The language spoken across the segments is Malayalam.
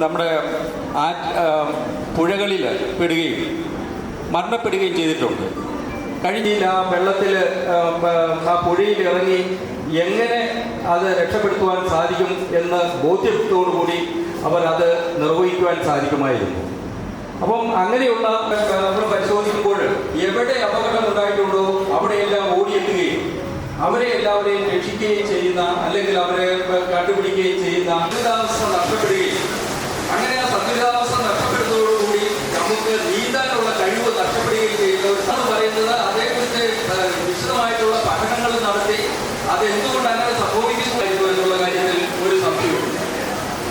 നമ്മുടെ പുഴകളിൽ പെടുകയും മരണപ്പെടുകയും ചെയ്തിട്ടുണ്ട്. കഴിഞ്ഞ ആ വെള്ളത്തിൽ ആ പുഴയിൽ ഇറങ്ങി എങ്ങനെ അത് രക്ഷപ്പെടുത്തുവാൻ സാധിക്കും എന്ന് ബോധ്യത്തോടുകൂടി അവർ അത് നിർവഹിക്കുവാൻ സാധിക്കുമായിരുന്നു. അപ്പം അങ്ങനെയുള്ള നമ്മൾ പരിശോധിക്കുമ്പോൾ എവിടെ അപകടം ഉണ്ടായിട്ടുണ്ടോ അവിടെയെല്ലാം ഓടിയെത്തുകയും അവരെ എല്ലാവരെയും രക്ഷിക്കുകയും ചെയ്യുന്ന, അല്ലെങ്കിൽ അവരെ കണ്ടുപിടിക്കുകയും ചെയ്യുന്ന സന്തുലിതാവസ്ഥ നഷ്ടപ്പെടുകയും, അങ്ങനെ ആ സന്തുലിതാവസ്ഥ നഷ്ടപ്പെടുന്നതോടുകൂടി നമുക്ക് നീന്താനുള്ള കഴിവ് നഷ്ടപ്പെടുകയും ചെയ്യുന്നവർ പറയുന്നത് അതേക്കുറിച്ച് വിശദമായിട്ടുള്ള പഠനങ്ങൾ നടത്തി അതെന്തുകൊണ്ട് അങ്ങനെ സംഭവിക്കുന്നു എന്നുള്ള കാര്യത്തിൽ ഒരു സംശയമുണ്ട്.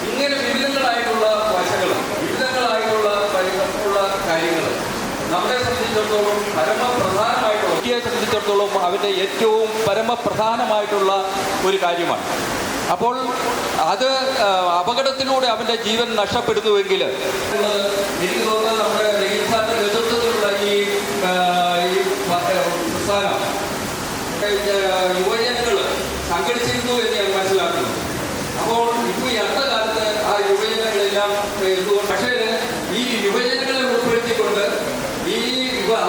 ഇങ്ങനെ വിവിധങ്ങളായിട്ടുള്ള വശങ്ങൾ, വിവിധങ്ങളായിട്ടുള്ള കാര്യങ്ങൾ നമ്മളെ സംബന്ധിച്ചിടത്തോളം പരമപ്രധാനമായിട്ടുള്ള, ഇന്ത്യയെ സംബന്ധിച്ചിടത്തോളം അവരുടെ ഏറ്റവും പരമപ്രധാനമായിട്ടുള്ള ഒരു കാര്യമാണ്. അപ്പോൾ അത് അപകടത്തിലൂടെ അവൻ്റെ ജീവൻ നഷ്ടപ്പെടുന്നുവെങ്കിൽ എനിക്ക് തോന്നുന്നത് നമ്മുടെ റെയിൽസാറിന്റെ നേതൃത്വത്തിലുള്ള ഈ പ്രസ്ഥാനം യുവജനങ്ങൾ സംഘടിച്ചിരുന്നു എന്ന് ഞാൻ മനസ്സിലാക്കുന്നു. അപ്പോൾ ഇപ്പോൾ ഈ അടുത്ത കാലത്ത് ആ യുവജനങ്ങളെല്ലാം പക്ഷേ ഈ യുവജനങ്ങളെ ഉൾപ്പെടുത്തിക്കൊണ്ട്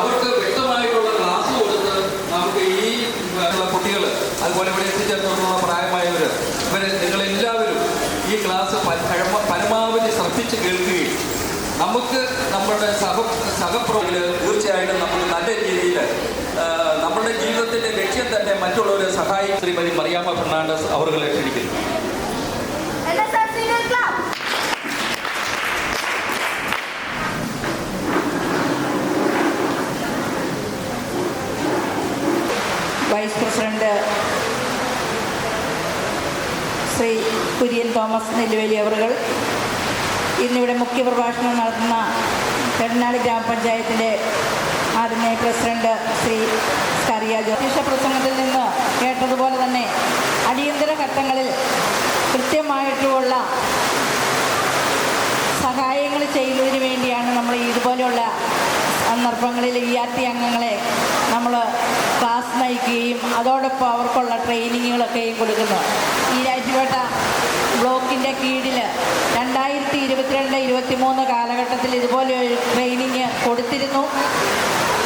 അവർക്ക് വ്യക്തമായിട്ടുള്ള ക്ലാസ് കൊടുത്ത് നമുക്ക് ഈ കുട്ടികൾ, അതുപോലെ ഇവിടെ എത്തിച്ചേർന്നിട്ടുള്ള പ്രായമായവർ, നിങ്ങളെല്ലാവരും ഈ ക്ലാസ് പരമാവധി ശ്രദ്ധിച്ച് കേൾക്കുകയും നമുക്ക് നമ്മുടെ സഹപ്രവർത്തകർ തീർച്ചയായിട്ടും നമുക്ക് നല്ല രീതിയിൽ നമ്മുടെ ജീവിതത്തിൻ്റെ ലക്ഷ്യം തന്നെ മറ്റുള്ളവരെ സഹായിക്കും. ശ്രീമതി മറിയാമ്മ ഫെർണാണ്ടസ് അവരെ ക്ഷണിക്കുന്നു. വൈസ് പ്രസിഡന്റ് ശ്രീ കുര്യൻ തോമസ് നെല്ലുവേലി അവറുകൾ, ഇന്നിവിടെ മുഖ്യപ്രഭാഷണം നടത്തുന്ന പെരുന്നാട് ഗ്രാമപഞ്ചായത്തിൻ്റെ ആദ്യമേ പ്രസിഡന്റ് ശ്രീ സ്കറിയ ജോസ് പ്രസംഗത്തിൽ നിന്ന് കേട്ടതുപോലെ തന്നെ അടിയന്തര ഘട്ടങ്ങളിൽ കൃത്യമായിട്ടുള്ള സഹായങ്ങൾ ചെയ്യുന്നതിന് വേണ്ടിയാണ് നമ്മൾ ഇതുപോലെയുള്ള സന്ദർഭങ്ങളിൽ ERT അംഗങ്ങളെ നമ്മൾ ക്ലാസ് നയിക്കുകയും അതോടൊപ്പം അവർക്കുള്ള ട്രെയിനിങ്ങുകളൊക്കെയും കൊടുക്കുന്നു. ഈരാറ്റുപേട്ട ബ്ലോക്കിൻ്റെ കീഴിൽ 2022-23 കാലഘട്ടത്തിൽ ഇതുപോലെ ഒരു ട്രെയിനിങ് കൊടുത്തിരുന്നു.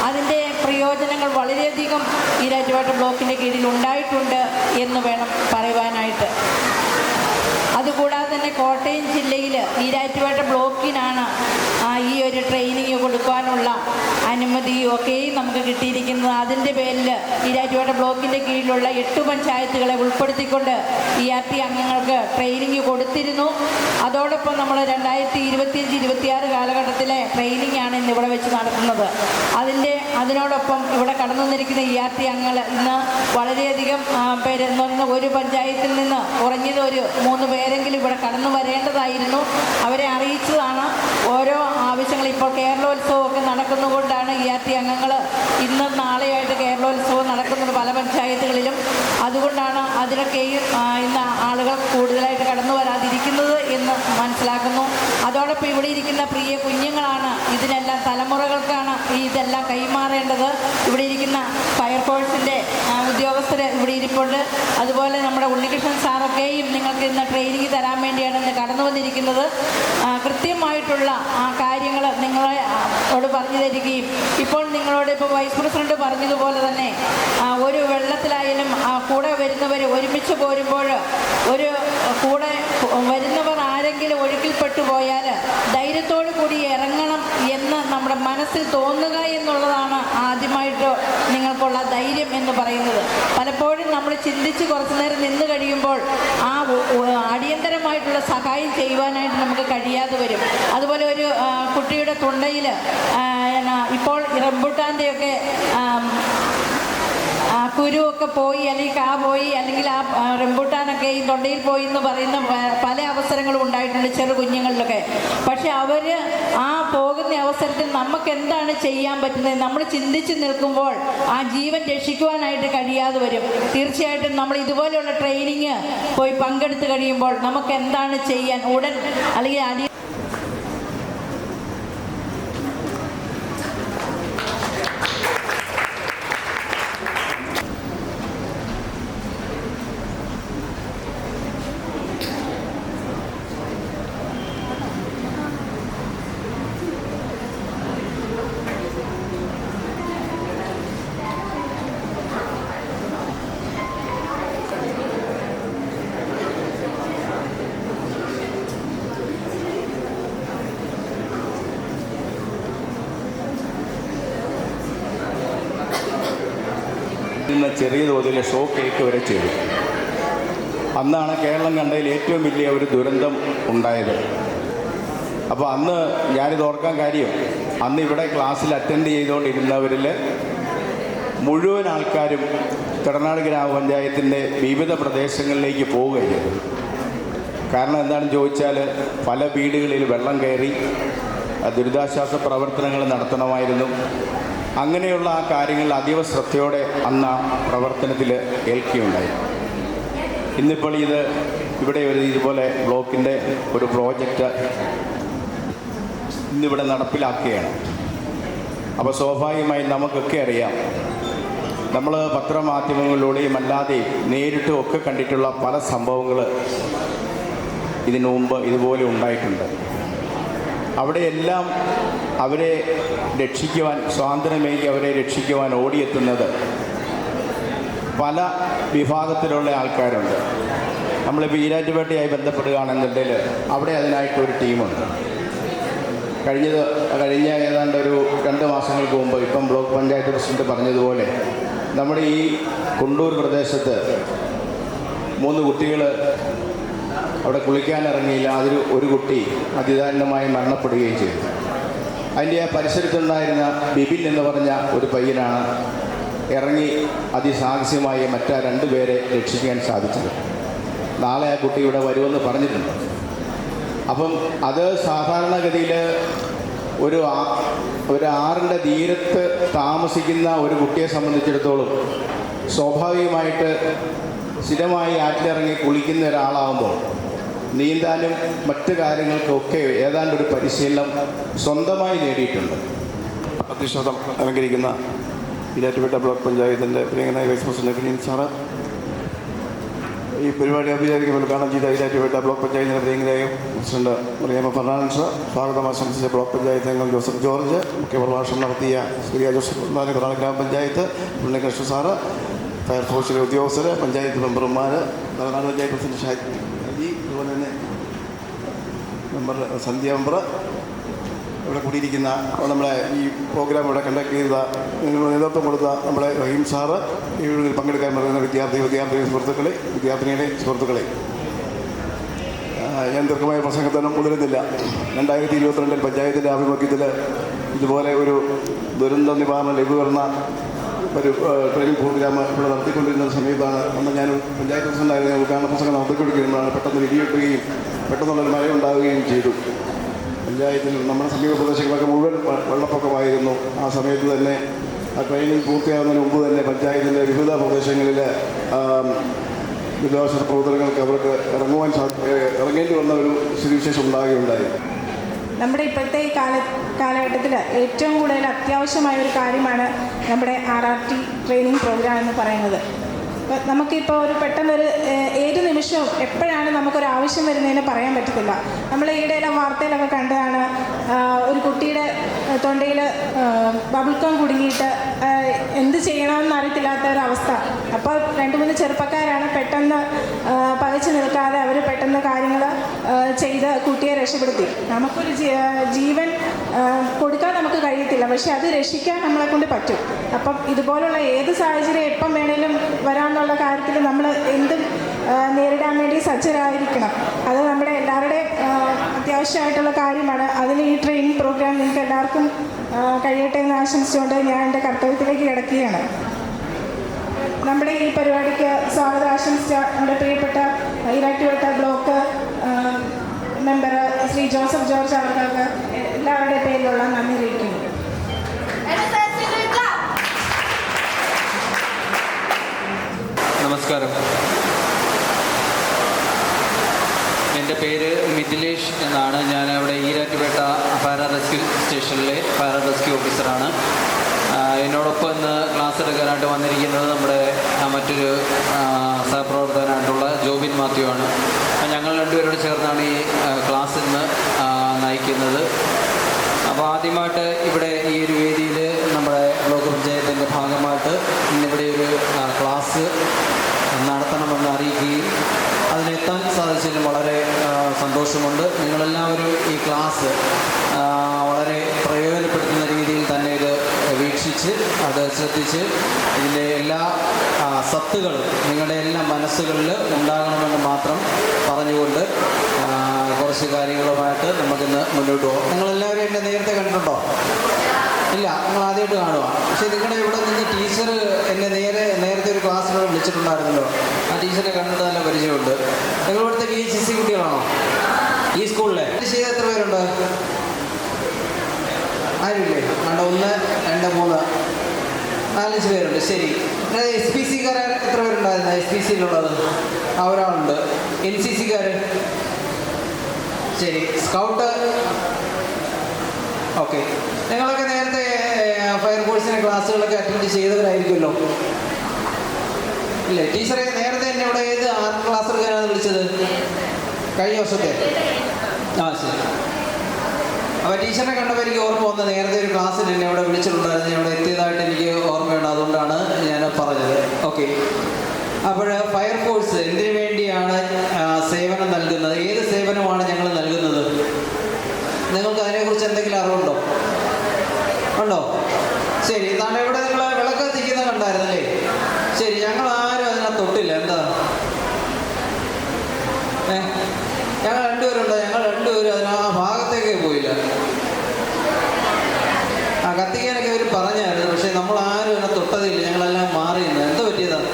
അതിൻ്റെ പ്രയോജനങ്ങൾ വളരെയധികം ഈരാറ്റുപേട്ട ബ്ലോക്കിൻ്റെ കീഴിൽ ഉണ്ടായിട്ടുണ്ട് എന്ന് വേണം പറയുവാനായിട്ട്. അതുകൂടാതെ തന്നെ കോട്ടയം ജില്ലയിൽ ഈരാറ്റുപേട്ട ബ്ലോക്കിനാണ് ഈ ഒരു ട്രെയിനിങ് കൊടുക്കാനുള്ള അനുമതിയും ഒക്കെയും നമുക്ക് കിട്ടിയിരിക്കുന്നത്. അതിൻ്റെ പേരിൽ ഈരാറ്റുപേട്ട ബ്ലോക്കിൻ്റെ കീഴിലുള്ള 8 പഞ്ചായത്തുകളെ ഉൾപ്പെടുത്തിക്കൊണ്ട് ERT അംഗങ്ങൾക്ക് ട്രെയിനിങ് കൊടുത്തിരുന്നു. അതോടൊപ്പം നമ്മൾ 2025-26 കാലഘട്ടത്തിലെ ട്രെയിനിങ് ആണ് ഇന്ന് ഇവിടെ വെച്ച് നടത്തുന്നത്. അതിനോടൊപ്പം ഇവിടെ കടന്നു വന്നിരിക്കുന്ന ERT അംഗങ്ങൾ ഇന്ന് വളരെയധികം പേര് എന്ന് പറയുന്ന ഒരു പഞ്ചായത്തിൽ നിന്ന് കുറഞ്ഞത് ഒരു 3 പേരെങ്കിലും ഇവിടെ കടന്നു വരേണ്ടതായിരുന്നു. അവരെ അറിയിച്ചതാണ്. ഓരോ ആവശ്യങ്ങൾ ഇപ്പോൾ കേരളോത്സവമൊക്കെ നടക്കുന്നതുകൊണ്ടാണ് ERT അംഗങ്ങൾ ഇന്നും നാളെയായിട്ട് കേരളോത്സവം നടക്കുന്നത് പല പഞ്ചായത്തുകളിലും. അതുകൊണ്ടാണ് അതിനൊക്കെയും ഇന്ന് ആളുകൾ കൂടുതലായിട്ട് കടന്നു വരാതിരിക്കുന്നത് എന്ന് മനസ്സിലാക്കുന്നു. അതോടൊപ്പം ഇവിടെ ഇരിക്കുന്ന പ്രിയ കുഞ്ഞുങ്ങളാണ് ഇതിനെല്ലാം തലമുറകൾക്കാണ് ഇതെല്ലാം കൈമാറേണ്ടത്. ഇവിടെ ഇരിക്കുന്ന ഫയർഫോഴ്സിൻ്റെ ഉദ്യോഗസ്ഥർ ഇവിടെ ഇരിപ്പുണ്ട്. അതുപോലെ നമ്മുടെ ഉണ്ണികൃഷ്ണൻ സാറൊക്കെയും നിങ്ങൾക്ക് ഇന്ന് ട്രെയിനിങ് തരാൻ വേണ്ടിയാണ് ഇന്ന് കടന്നു വന്നിരിക്കുന്നത്. കൃത്യമായിട്ടുള്ള കാര്യങ്ങൾ നിങ്ങളോട് പറഞ്ഞു തരികയും ഇപ്പോൾ നിങ്ങളോട് ഇപ്പോൾ വൈസ് പ്രസിഡന്റ് പറഞ്ഞതുപോലെ തന്നെ ഒരു വെള്ളത്തിലായാലും കൂടെ വരുന്നവർ ഒരുമിച്ച് പോരുമ്പോൾ ഒരു കൂടെ വരുന്നവർ ആരെങ്കിലും ഒഴുക്കിൽപ്പെട്ടു പോയാൽ ധൈര്യത്തോടു കൂടി ഇറങ്ങണം എന്ന് നമ്മുടെ മനസ്സിൽ തോന്നുക എന്നുള്ളതാണ് ആദ്യമായിട്ട് നിങ്ങൾക്കുള്ള ധൈര്യം എന്ന് പറയുന്നത്. പലപ്പോഴും നമ്മൾ ചിന്തിച്ച് കുറച്ചു നേരം നിന്ന് കഴിയുമ്പോൾ ആ അടിയന്തരമായിട്ടുള്ള സഹായം ചെയ്യുവാനായിട്ട് നമുക്ക് കഴിയാതെ വരും. അതുപോലെ ഒരു കുട്ടിയുടെ തൊണ്ടയിൽ ഇപ്പോൾ റംബുട്ടാൻ്റെയൊക്കെ കുരുവൊക്കെ പോയി, അല്ലെങ്കിൽ പോയി, അല്ലെങ്കിൽ ആ റംബുട്ടാനൊക്കെ ഈ തൊണ്ടയിൽ പോയി എന്ന് പറയുന്ന പല അവസരങ്ങളും ഉണ്ടായിട്ടുണ്ട് ചെറു കുഞ്ഞുങ്ങളിലൊക്കെ. പക്ഷെ അവർ ആ പോകുന്ന അവസരത്തിൽ നമുക്ക് എന്താണ് ചെയ്യാൻ പറ്റുന്നത് നമ്മൾ ചിന്തിച്ച് നിൽക്കുമ്പോൾ ആ ജീവൻ രക്ഷിക്കുവാനായിട്ട് കഴിയാതെ വരും. തീർച്ചയായിട്ടും നമ്മൾ ഇതുപോലെയുള്ള ട്രെയിനിങ് പോയി പങ്കെടുത്ത് കഴിയുമ്പോൾ നമുക്ക് എന്താണ് ചെയ്യാൻ ഉടൻ അല്ലെങ്കിൽ നിന്ന് ചെറിയ തോതിൽ ഷോക്ക് ഏൽക്കുക വരെ ചെയ്തു. അന്നാണ് കേരളം കണ്ടതിൽ ഏറ്റവും വലിയ ഒരു ദുരന്തം ഉണ്ടായത്. അപ്പോൾ അന്ന് ഞാനിത് ഓർക്കാൻ കാര്യം, അന്ന് ഇവിടെ ക്ലാസ്സിൽ അറ്റൻഡ് ചെയ്തുകൊണ്ടിരുന്നവരിൽ മുഴുവൻ ആൾക്കാരും കടനാട് ഗ്രാമപഞ്ചായത്തിൻ്റെ വിവിധ പ്രദേശങ്ങളിലേക്ക് പോവുകയാണ്. കാരണം എന്താണെന്ന് ചോദിച്ചാൽ പല വീടുകളിൽ വെള്ളം കയറി ദുരിതാശ്വാസ പ്രവർത്തനങ്ങൾ നടത്തണമായിരുന്നു. അങ്ങനെയുള്ള ആ കാര്യങ്ങൾ അതീവ ശ്രദ്ധയോടെ അന്ന് ആ പ്രവർത്തനത്തിൽ ഏൽക്കുകയുണ്ടായി. ഇന്നിപ്പോൾ ഇവിടെ ഒരു ഇതുപോലെ ബ്ലോക്കിൻ്റെ ഒരു പ്രോജക്റ്റ് ഇന്നിവിടെ നടപ്പിലാക്കുകയാണ്. അപ്പോൾ സ്വാഭാവികമായും നമുക്കൊക്കെ അറിയാം, നമ്മൾ പത്രമാധ്യമങ്ങളിലൂടെയും അല്ലാതെയും നേരിട്ടും ഒക്കെ കണ്ടിട്ടുള്ള പല സംഭവങ്ങൾ ഇതിനു മുമ്പ് ഇതുപോലെ ഉണ്ടായിട്ടുണ്ട്. അവിടെയെല്ലാം അവരെ രക്ഷിക്കുവാൻ, സ്വാതന്ത്ര്യമേകി അവരെ രക്ഷിക്കുവാൻ ഓടിയെത്തുന്നത് പല വിഭാഗത്തിലുള്ള ആൾക്കാരുണ്ട്. നമ്മളിപ്പോൾ ഈരാറ്റുപേട്ടയായി ബന്ധപ്പെടുകയാണെന്നുണ്ടെങ്കിൽ അവിടെ അതിനായിട്ടൊരു ടീമുണ്ട്. കഴിഞ്ഞ ഏതാണ്ട് ഒരു 2 മാസങ്ങൾക്ക് മുമ്പ്, ഇപ്പം ബ്ലോക്ക് പഞ്ചായത്ത് പ്രസിഡന്റ് പറഞ്ഞതുപോലെ, നമ്മുടെ ഈ കുണ്ടൂർ പ്രദേശത്ത് 3 കുട്ടികൾ അവിടെ കുളിക്കാനിറങ്ങിയില്ല. ഒരു കുട്ടി അതിദാരുണമായി മരണപ്പെടുകയും ചെയ്തു. അതിൻ്റെ ആ പരിസരത്തുണ്ടായിരുന്ന ബിബിൻ എന്ന് പറഞ്ഞ ഒരു പയ്യനാണ് ഇറങ്ങി അതിസാഹസ്യമായി മറ്റാ 2 പേരെ രക്ഷിക്കാൻ സാധിച്ചത്. നാളെ ആ കുട്ടി ഇവിടെ വരുമെന്ന് പറഞ്ഞിട്ടുണ്ട്. അപ്പം അത് സാധാരണഗതിയിൽ ഒരു ആറിൻ്റെ തീരത്ത് താമസിക്കുന്ന ഒരു കുട്ടിയെ സംബന്ധിച്ചിടത്തോളം സ്വാഭാവികമായിട്ട് സ്ഥിരമായി ആറ്റിലിറങ്ങി കുളിക്കുന്ന ഒരാളാകുമ്പോൾ നീന്താനും മറ്റു കാര്യങ്ങൾക്കൊക്കെ ഏതാണ്ട് ഒരു പരിശീലനം സ്വന്തമായി നേടിയിട്ടുണ്ട്. അധ്യക്ഷത അലങ്കരിക്കുന്ന ഈരാറ്റുപേട്ട ബ്ലോക്ക് പഞ്ചായത്തിൻ്റെ പ്രിയങ്കനായ വൈസ് പ്രസിഡന്റ് ഫിനിൻ സാറ്, ഈ പരിപാടി ഔപചാരിക ഉദ്ഘാടനം ചെയ്ത ഈരാറ്റുപേട്ട ബ്ലോക്ക് പഞ്ചായത്തിൻ്റെ പ്രിയങ്കനായ പ്രസിഡന്റ് മറിയാമ്മ ഫെർണാണ്ടസ്, സ്വാഗതം ആശംസിച്ച ബ്ലോക്ക് പഞ്ചായത്ത് അംഗം ജോസഫ് ജോർജ്, മുഖ്യപ്രഭാഷണം നടത്തിയ സൂര്യ ജോസഫ്, കർണാടക ഗ്രാമപഞ്ചായത്ത് ഉണ്ണികൃഷ്ണ സാറ്, ഫയർഫോഴ്സിലെ ഉദ്യോഗസ്ഥർ, പഞ്ചായത്ത് മെമ്പർമാർ, കർണാടക പഞ്ചായത്ത് പ്രസിഡന്റ് ഷാജി, അതുപോലെ തന്നെ മെമ്പർ സന്ധ്യ മെമ്പർ, ഇവിടെ കൂടിയിരിക്കുന്ന നമ്മളെ ഈ പ്രോഗ്രാം ഇവിടെ കണ്ടക്ട് ചെയ്ത നേതൃത്വം കൊടുത്ത നമ്മളെ റഹീം സാറ്, ഈ പങ്കെടുക്കാൻ പറയുന്ന വിദ്യാർത്ഥിനി സുഹൃത്തുക്കളെ, ഞാൻ ദീർഘമായ പ്രസംഗത്തിനും മുതിരുന്നില്ല. 2022 പഞ്ചായത്തിൻ്റെ ആഭിമുഖ്യത്തിൽ ഇതുപോലെ ഒരു ദുരന്ത നിവാരണ ലഘൂകരണ ഒരു ട്രെയിനിങ് പ്രോഗ്രാം ഇവിടെ നടത്തിക്കൊണ്ടിരുന്ന സമയത്താണ് അന്ന് ഞാൻ പഞ്ചായത്ത് പ്രസിഡന്റായിരുന്ന ഉദ്ഘാടന പ്രസംഗം നടത്തിക്കൊണ്ടിരിക്കുന്നതാണ് പെട്ടെന്ന് ഇടിവെട്ടുകയും പെട്ടെന്നുള്ളൊരു മഴ ഉണ്ടാവുകയും ചെയ്തു. പഞ്ചായത്തിൽ നമ്മുടെ സമീപ പ്രദേശങ്ങളൊക്കെ മുഴുവൻ വെള്ളപ്പൊക്കമായിരുന്നു. ആ സമയത്ത് തന്നെ ആ ട്രെയിനിങ് പൂർത്തിയാകുന്നതിന് മുമ്പ് തന്നെ പഞ്ചായത്തിൻ്റെ വിവിധ പ്രദേശങ്ങളിൽ ദുരിതാശ്വാസ പ്രവർത്തനങ്ങൾക്ക് അവർക്ക് ഇറങ്ങേണ്ടി വന്ന ഒരു സ്ഥിതിവിശേഷം ഉണ്ടാകുകയുണ്ടായി. നമ്മുടെ ഇപ്പോഴത്തെ ഈ കാലഘട്ടത്തിൽ ഏറ്റവും കൂടുതൽ അത്യാവശ്യമായ ഒരു കാര്യമാണ് നമ്മുടെ RRT ട്രെയിനിങ് പ്രോഗ്രാം എന്ന് പറയുന്നത്. അപ്പോൾ നമുക്കിപ്പോൾ പെട്ടെന്നൊരു ഏത് നിമിഷവും എപ്പോഴാണ് നമുക്കൊരു ആവശ്യം വരുന്നതെന്ന് പറയാൻ പറ്റത്തില്ല. നമ്മൾ ഈയിടെയെല്ലാം വാർത്തയിലൊക്കെ കണ്ടതാണ്, ഒരു കുട്ടിയുടെ തൊണ്ടയിൽ ബബിൾക്കം കുടുങ്ങിയിട്ട് എന്ത് ചെയ്യണമെന്ന് അറിയത്തില്ലാത്ത ഒരവസ്ഥ. അപ്പോൾ 2-3 ചെറുപ്പക്കാരാണ് പെട്ടെന്ന് പകച്ചു നിൽക്കാതെ അവർ പെട്ടെന്ന് കാര്യങ്ങൾ ചെയ്ത് കുട്ടിയെ രക്ഷപ്പെടുത്തി. നമുക്കൊരു ജീവൻ കൊടുക്കാൻ നമുക്ക് കഴിയത്തില്ല, പക്ഷെ അത് രക്ഷിക്കാൻ നമ്മളെ കൊണ്ട് പറ്റും. അപ്പം ഇതുപോലുള്ള ഏത് സാഹചര്യം എപ്പം വേണേലും വരാമെന്നുള്ള കാര്യത്തിൽ നമ്മൾ എന്തും നേരിടാൻ വേണ്ടി സജ്ജരായിരിക്കണം. അത് നമ്മുടെ എല്ലാവരുടെയും അത്യാവശ്യമായിട്ടുള്ള കാര്യമാണ്. അതിൽ ഈ ട്രെയിനിങ് പ്രോഗ്രാം നിങ്ങൾക്ക് എല്ലാവർക്കും കഴിയട്ടെ എന്ന് ആശംസിച്ചുകൊണ്ട് ഞാൻ എൻ്റെ കർത്തവ്യത്തിലേക്ക് കിടക്കുകയാണ്. നമ്മുടെ ഈ പരിപാടിക്ക് സ്വാഗതം ആശംസിച്ച നമ്മുടെ പ്രിയപ്പെട്ട Erattupetta block member Shri Joseph George അവർക്ക് എല്ലാവരുടെ പേരിലുള്ള നന്ദി അറിയിക്കുന്നു. നമസ്കാരം. എൻ്റെ പേര് മിഥിലേഷ് എന്നാണ്. ഞാൻ അവിടെ ഈരാറ്റുപേട്ട ഫയർ റെസ്ക്യൂ സ്റ്റേഷനിലെ ഫയർ റെസ്ക്യൂ ഓഫീസറാണ്. എന്നോടൊപ്പം ഇന്ന് ക്ലാസ് എടുക്കാനായിട്ട് വന്നിരിക്കുന്നത് നമ്മുടെ മറ്റൊരു സഹപ്രവർത്തകനായിട്ടുള്ള ജോബിൻ മാത്യു ആണ്. ഞങ്ങൾ രണ്ടുപേരോട് ചേർന്നാണ് ഈ ക്ലാസ് ഇന്ന് നയിക്കുന്നത്. അപ്പോൾ ആദ്യമായിട്ട് ഇവിടെ ഈ ഒരു വേദിയിൽ നമ്മുടെ ബ്ലോക്ക് പഞ്ചായത്തിൻ്റെ ഭാഗമായിട്ട് ഇന്നിവിടെ ഒരു ക്ലാസ് നടത്തണമെന്ന് അറിയിക്കുകയും അതിനെത്താൻ സാധിച്ചതിലും വളരെ സന്തോഷമുണ്ട്. നിങ്ങളെല്ലാവരും ഈ ക്ലാസ് വളരെ പ്രയോജനപ്പെടുത്തുന്ന രീതിയിൽ തന്നെ ഇത് വീക്ഷിച്ച് പഠിച്ച് അത് ശ്രദ്ധിച്ച് ഇതിൻ്റെ എല്ലാ സത്തുകളും നിങ്ങളുടെ എല്ലാ മനസ്സുകളിൽ ഉണ്ടാകണമെന്ന് മാത്രം പറഞ്ഞുകൊണ്ട് കുറച്ച് കാര്യങ്ങളുമായിട്ട് നമുക്കിന്ന് മുന്നോട്ട് പോകാം. നിങ്ങളെല്ലാവരും എന്നെ നേരത്തെ കണ്ടിട്ടുണ്ടോ? ഇല്ല, നിങ്ങൾ ആദ്യമായിട്ട് കാണുക. പക്ഷേ നിങ്ങളുടെ ഇവിടെ നിന്ന് ടീച്ചർ എന്നെ നേരത്തെ ഒരു ക്ലാസ്സിലൂടെ വിളിച്ചിട്ടുണ്ടായിരുന്നല്ലോ. ആ ടീച്ചറെ കണ്ടിട്ട് നല്ല പരിചയമുണ്ട്. നിങ്ങളിവിടുത്തെ VHSC കുട്ടികളാണോ ഈ സ്കൂളിലെ? ചെയ്ത് എത്ര പേരുണ്ട്? ആരുമില്ലേ? വേണ്ട, 1 2 3 4 5 പേരുണ്ട്. ശരി. SPC-ക്കാർ എത്ര പേരുണ്ടായിരുന്നു? SPC-യിലുള്ളത് ഒരാളുണ്ട്. NCC-ക്കാർ? ശരി. സ്കൗട്ട്? ഓക്കെ. നിങ്ങളൊക്കെ നേരത്തെ ഫയർഫോഴ്സിൻ്റെ ക്ലാസ്സുകളൊക്കെ അറ്റൻഡ് ചെയ്തവരായിരിക്കുമല്ലോ ഇല്ലേ? ടീച്ചറെ നേരത്തെ എന്നെ ഇവിടെ ഏത് ക്ലാസ് എടുക്കാനാണ് വിളിച്ചത്? കഴിഞ്ഞ വർഷത്തെ? ശരി. അപ്പോൾ ടീച്ചറിനെ കണ്ടപ്പോൾ എനിക്ക് ഓർമ്മ വന്ന് നേരത്തെ ഒരു ക്ലാസ്സിൽ എന്നെ ഇവിടെ വിളിച്ചിട്ടുണ്ടായിരുന്നു. ഞാൻ ഇവിടെ എത്തിയതായിട്ട് എനിക്ക് ഓർമ്മയുണ്ട്. അതുകൊണ്ടാണ് ഞാൻ പറഞ്ഞത്. ഓക്കെ. അപ്പോൾ ഫയർഫോഴ്സ് എന്തിനു വേണ്ടിയാണ് സേവനം നൽകുന്നത്? ഏത് സേവനമാണ് ഞങ്ങൾ നൽകുന്നത്? നിങ്ങൾക്ക് അതിനെക്കുറിച്ച് എന്തെങ്കിലും അറിവുണ്ടോ? ഉണ്ടോ? ശരി. താണ്ടെ ഇവിടെ നിങ്ങൾ വിളക്ക് കത്തിക്കുന്ന കണ്ടായിരുന്നല്ലേ? ശരി. ഞങ്ങൾ ആരും അതിനകത്ത് തൊട്ടില്ല. എന്താ? ഞങ്ങൾ രണ്ടുപേരുണ്ടോ? ഞങ്ങൾ രണ്ടുപേരും അതിന് ആ ഭാഗത്തേക്കേ പോയില്ല. കത്തിക്കാനൊക്കെ ഇവർ പറഞ്ഞായിരുന്നു. പക്ഷേ നമ്മൾ ആരും അതിനെ തൊട്ടതില്ല. ഞങ്ങളെല്ലാം മാറിയിരുന്നു. എന്താ പറ്റിയതാണ്?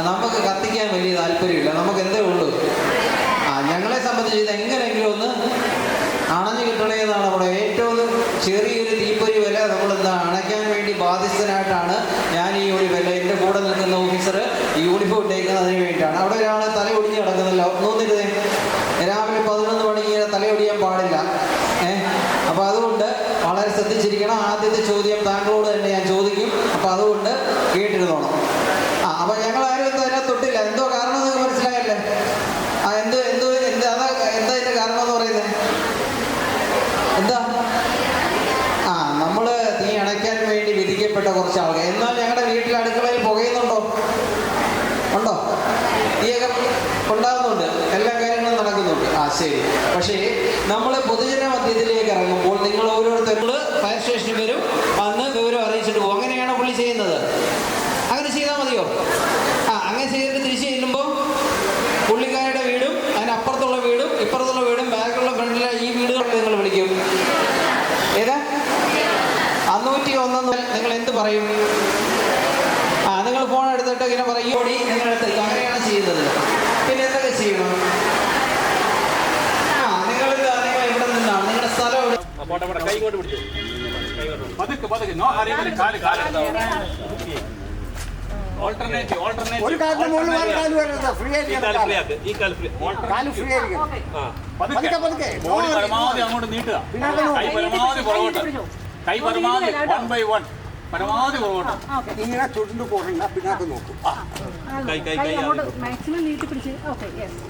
നമുക്ക് കത്തിക്കാൻ വലിയ താല്പര്യമില്ല. നമുക്ക് എന്തേ ഉള്ളൂ? ഞങ്ങളെ സംബന്ധിച്ച് ഇത് എങ്ങനെയെങ്കിലും ഒന്ന് അണഞ്ഞു കിട്ടണേന്നാണ് നമ്മുടെ ഏറ്റവും ചെറിയൊരു തീപ്പൊരി വില നമ്മളെന്താ അണയ്ക്കാൻ വേണ്ടി ബാധ്യസ്ഥനായിട്ടാണ് ഞാൻ ഈ വില എൻ്റെ കൂടെ നിൽക്കുന്ന ഓഫീസർ യൂണിഫോം ഇട്ടേക്കുന്നത് അതിന് വേണ്ടിയിട്ടാണ്. അവിടെ ഒരാൾ തലയൊടിഞ്ഞ് കിടക്കുന്നല്ലോ. ഒന്നിരുന്നേ. രാവിലെ 11 മണിക്ക് തലയൊടിയാൻ പാടില്ല. അപ്പോൾ അതുകൊണ്ട് വളരെ ശ്രദ്ധിച്ചിരിക്കണം. ആദ്യത്തെ ചോദ്യം താങ്കളോട് തന്നെ ഞാൻ ചോദിക്കും. അപ്പോൾ അതുകൊണ്ട് കേട്ടിരുന്നോണം. അപ്പോൾ ഞങ്ങൾ ആരും എന്തോ അതിനകത്ത് തൊട്ടില്ല. എന്തോ കാരണം നിങ്ങൾക്ക് മനസ്സിലായല്ലേ? എന്താ ഇതിൻ്റെ കാരണം എന്ന് പറയുന്നത്? എന്താ? നമ്മൾ തീ അണയ്ക്കാൻ വേണ്ടി വിധിക്കപ്പെട്ട കുറച്ച് ആൾക്കാർ. എന്നാൽ ഞങ്ങളുടെ വീട്ടിൽ അടുക്കളയിൽ പുകയുന്നുണ്ടോ? ഉണ്ടോ? തീയൊക്കെ ഉണ്ടാകുന്നുണ്ട്. എല്ലാ കാര്യങ്ങളും നടക്കുന്നുണ്ട്. ശരി. പക്ഷേ നമ്മൾ പൊതുജന മധ്യത്തിലേക്ക് ഇറങ്ങുമ്പോൾ നിങ്ങൾ ഓരോരുത്തരും ഫയർ സ്റ്റേഷനിൽ വരും, വന്ന് വിവരം അറിയിച്ചിട്ട് പോകും. അങ്ങനെയാണോ പുള്ളി ചെയ്യുന്നത്? അങ്ങനെ ചെയ്താൽ മതിയോ? അങ്ങനെ ചെയ്തിട്ട് തിരിച്ച് ചെല്ലുമ്പോൾ പുള്ളിക്കാരുടെ വീടും അതിനപ്പുറത്തുള്ള വീടും ഇപ്പുറത്തുള്ള വീടും ബാക്കിലുള്ള ഫ്രണ്ടിലെ ഈ വീടുകളൊക്കെ നിങ്ങൾ വിളിക്കും. ഏതാ? 101 നിങ്ങൾ എന്ത് പറയും? നിങ്ങൾ ഫോൺ എടുത്തിട്ട് ഇങ്ങനെ പറയും ഓടി നിങ്ങളെടുത്ത്. അങ്ങനെയാണ് ചെയ്യുന്നത്. പിന്നെ എന്തൊക്കെ ചെയ്യണം? നിങ്ങൾ ഇവിടെ നിന്നാണ് നിങ്ങളുടെ സ്ഥലം എവിടെ? ഒരു കാലിന് മുകളിൽ വേറെ കാല് വരുന്നത് ഫ്രീ ആയിട്ട് അങ്ങോട്ട് നീട്ടുക. കൈ പരമാവധി 1 by 1 പരമാവധി പുറകോട്ട് ഇങ്ങനെ ചുരുണ്ട് പോകണ്ട. പിന്നാക്കം നോക്കും.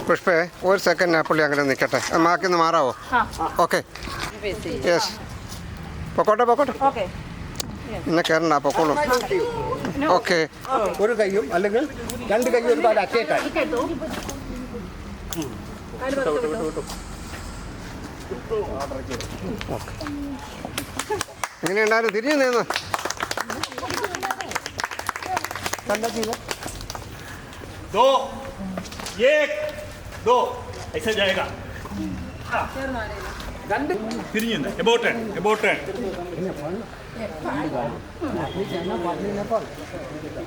പുഷ്പേ ഒരു സെക്കൻഡ് പുള്ളി അങ്ങനെ നിൽക്കട്ടെ. മാക്കിന്ന് മാറാവോ? ഓക്കെ. യെസ്. പൊക്കോട്ടെ. ഇന്നെ കയറണ്ട. പൊക്കോളും. ഓക്കെ. ഒരു കൈയും അല്ലെങ്കിൽ 2 കൈയും ഒരുപാട് അറ്റേറ്റായി. എങ്ങനെയുണ്ടായിരുന്നു? തിരിഞ്ഞു നിന്ന് दो 1 2 ऐसे जाएगा. തിരിഞ്ഞു about turn